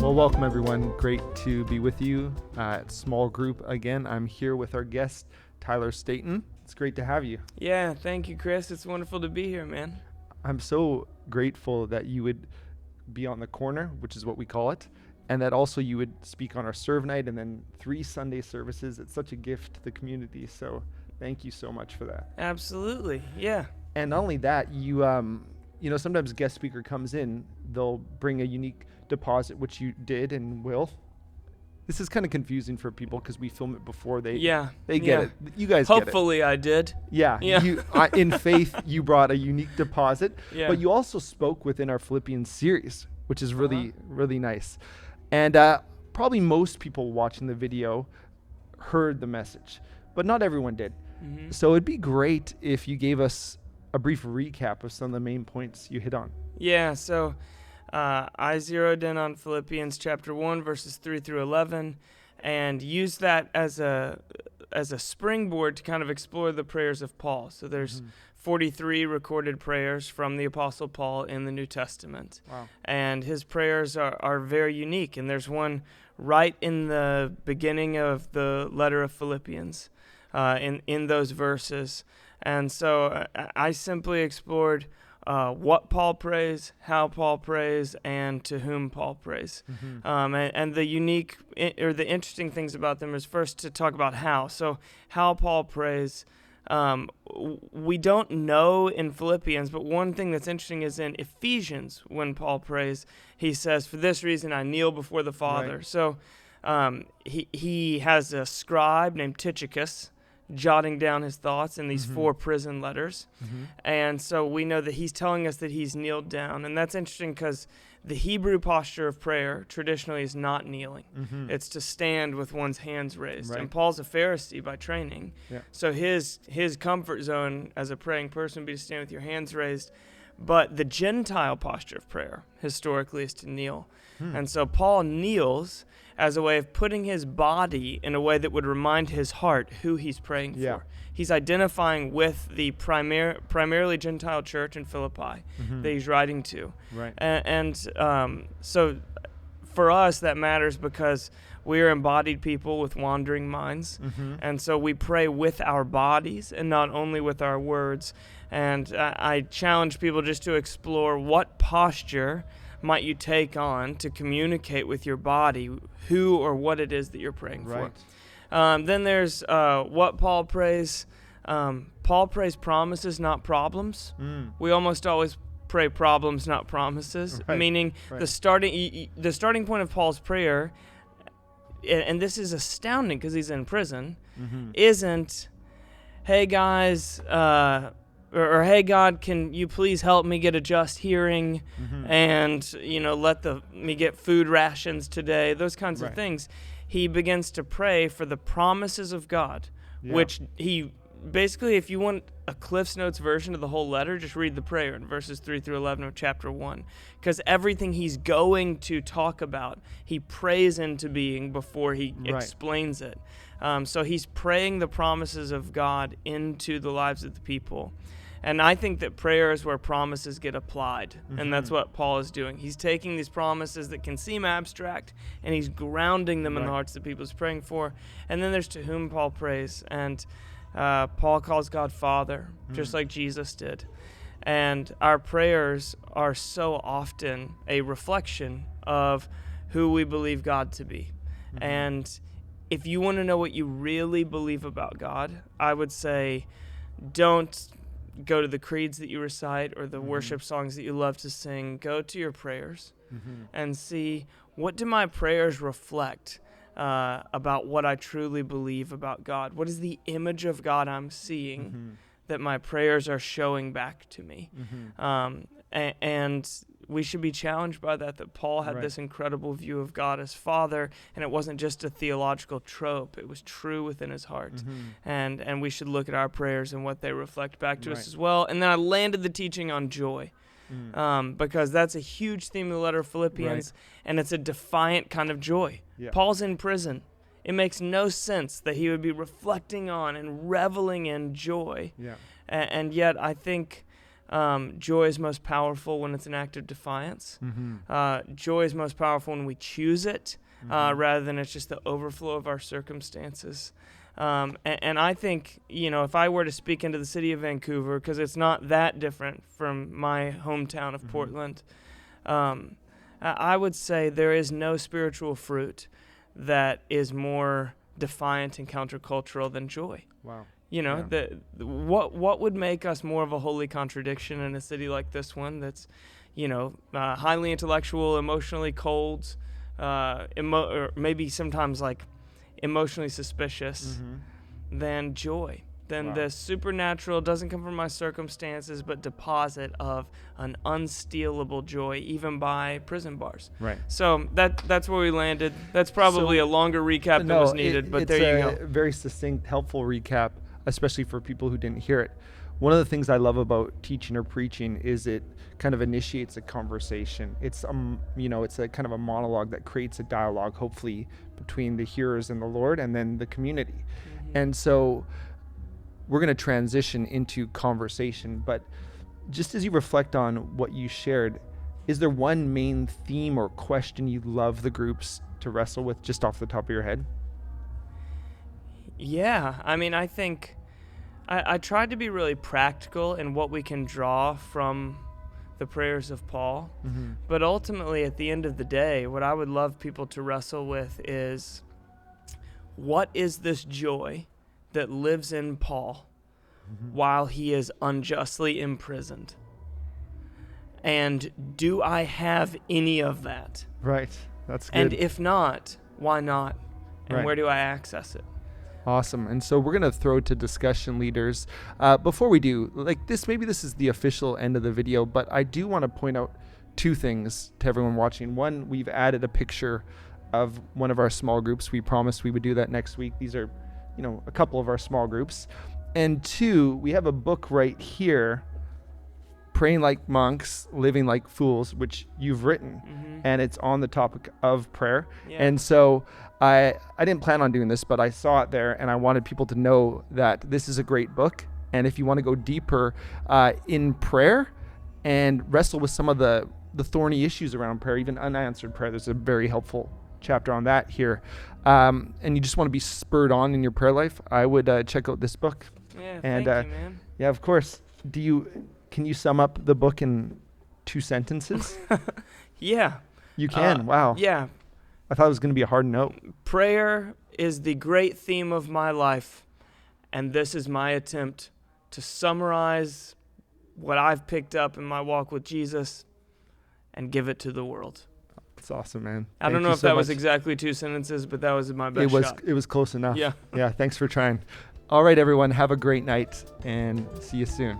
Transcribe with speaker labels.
Speaker 1: Well, welcome everyone. Great to be with you at Small Group again. I'm here with our guest, Tyler Staton. It's great to have you.
Speaker 2: Yeah, thank you, Chris. It's wonderful to be here, man.
Speaker 1: I'm so grateful that you would be on the corner, which is what we call it, and that also you would speak on our serve night and then 3 Sunday services. It's such a gift to the community, so thank you so much for that.
Speaker 2: Absolutely, yeah.
Speaker 1: And not only that, you sometimes a guest speaker comes in, they'll bring a unique deposit, which you did and will. This is kind of confusing for people because we film it before they get it. You guys
Speaker 2: Hopefully
Speaker 1: get it.
Speaker 2: I did.
Speaker 1: Yeah. In faith, you brought a unique deposit,
Speaker 2: Yeah.
Speaker 1: but you also spoke within our Philippians series, which is really, really nice. And probably most people watching the video heard the message, but not everyone did.
Speaker 2: Mm-hmm.
Speaker 1: So it'd be great if you gave us a brief recap of some of the main points you hit on.
Speaker 2: Yeah, so I zeroed in on Philippians chapter 1, verses 3 through 11, and used that as a springboard to kind of explore the prayers of Paul. So there's 43 recorded prayers from the Apostle Paul in the New Testament.
Speaker 1: Wow.
Speaker 2: And his prayers are very unique, and there's one right in the beginning of the letter of Philippians, in those verses. And so I simply explored what Paul prays, how Paul prays, and to whom Paul prays. Mm-hmm. And the unique or the interesting things about them is first to talk about how. So how Paul prays, we don't know in Philippians, but one thing that's interesting is in Ephesians when Paul prays, he says, "For this reason I kneel before the Father." Right. So he has a scribe named Tychicus jotting down his thoughts in these 4 prison letters. Mm-hmm. And so we know that he's telling us that he's kneeled down. And that's interesting because the Hebrew posture of prayer traditionally is not kneeling. Mm-hmm. It's to stand with one's hands raised. Right. And Paul's a Pharisee by training. Yeah. So his comfort zone as a praying person would be to stand with your hands raised. But the Gentile posture of prayer historically is to kneel. And so Paul kneels as a way of putting his body in a way that would remind his heart who he's praying for. He's identifying with the primarily Gentile church in Philippi that he's writing to. Right. And so for us, that matters because we are embodied people with wandering minds. Mm-hmm. And so we pray with our bodies and not only with our words. And I challenge people just to explore what posture might you take on to communicate with your body who or what it is that you're praying for. Then there's what Paul prays. Paul prays promises, not problems. We almost always pray problems, not promises, meaning the starting point of Paul's prayer, and this is astounding because he's in prison, isn't, "Hey guys, or hey God, can you please help me get a just hearing, and let me get food rations today," those kinds of things. He begins to pray for the promises of God, which he basically, if you want a Cliff's Notes version of the whole letter, just read the prayer in verses 3 through 11 of chapter 1, because everything he's going to talk about, he prays into being before he explains it. So he's praying the promises of God into the lives of the people. And I think that prayer is where promises get applied, and that's what Paul is doing. He's taking these promises that can seem abstract, and he's grounding them in the hearts that people is praying for. And then there's to whom Paul prays, and Paul calls God Father, just like Jesus did. And our prayers are so often a reflection of who we believe God to be. And if you want to know what you really believe about God, I would say don't go to the creeds that you recite or the worship songs that you love to sing. Go to your prayers and see, what do my prayers reflect about what I truly believe about God? What is the image of God I'm seeing that my prayers are showing back to me? And we should be challenged by that Paul had this incredible view of God as Father, and it wasn't just a theological trope. It was true within his heart. And we should look at our prayers and what they reflect back to us as well. And then I landed the teaching on joy, because that's a huge theme of the letter of Philippians, and it's a defiant kind of joy. Paul's in prison. It makes no sense that he would be reflecting on and reveling in joy. And yet I think Joy is most powerful when it's an act of defiance. Joy is most powerful when we choose it, rather than it's just the overflow of our circumstances. And I think, if I were to speak into the city of Vancouver, because it's not that different from my hometown of Portland, I would say there is no spiritual fruit that is more defiant and countercultural than joy.
Speaker 1: Wow.
Speaker 2: What would make us more of a holy contradiction in a city like this one that's, highly intellectual, emotionally cold, or maybe sometimes like emotionally suspicious, than joy. Then the supernatural doesn't come from my circumstances, but deposit of an unstealable joy, even by prison bars.
Speaker 1: Right.
Speaker 2: So that's where we landed. That's probably a longer recap than was needed, but there you go.
Speaker 1: It's a very succinct, helpful recap, especially for people who didn't hear it. One of the things I love about teaching or preaching is it kind of initiates a conversation. It's it's a kind of a monologue that creates a dialogue, hopefully, between the hearers and the Lord, and then the community. And so we're going to transition into conversation, but just as you reflect on what you shared, is there one main theme or question you love the groups to wrestle with just off the top of your head?
Speaker 2: Yeah, I think I tried to be really practical in what we can draw from the prayers of Paul, but ultimately at the end of the day, what I would love people to wrestle with is, what is this joy that lives in Paul while he is unjustly imprisoned? And do I have any of that?
Speaker 1: Right. That's good.
Speaker 2: And if not, why not? And where do I access it?
Speaker 1: Awesome. And so we're going to throw to discussion leaders. Before we do, maybe this is the official end of the video, but I do want to point out two things to everyone watching. One, we've added a picture of one of our small groups. We promised we would do that next week. These are, a couple of our small groups. And two, we have a book right here, Praying Like Monks, Living Like Fools, which you've written, and it's on the topic of prayer. Yeah. And so I didn't plan on doing this, but I saw it there, and I wanted people to know that this is a great book. And if you want to go deeper in prayer and wrestle with some of the thorny issues around prayer, even unanswered prayer, there's a very helpful chapter on that here. And you just want to be spurred on in your prayer life, I would check out this book.
Speaker 2: Yeah, thank you, man.
Speaker 1: Yeah, of course. Can you sum up the book in 2 sentences?
Speaker 2: Yeah.
Speaker 1: You can. Wow.
Speaker 2: Yeah.
Speaker 1: I thought it was going to be a hard note.
Speaker 2: Prayer is the great theme of my life, and this is my attempt to summarize what I've picked up in my walk with Jesus and give it to the world.
Speaker 1: That's awesome, man.
Speaker 2: I don't know if that was exactly 2 sentences, but that was my best shot.
Speaker 1: It was close enough.
Speaker 2: Yeah.
Speaker 1: Yeah, thanks for trying. All right, everyone, have a great night, and see you soon.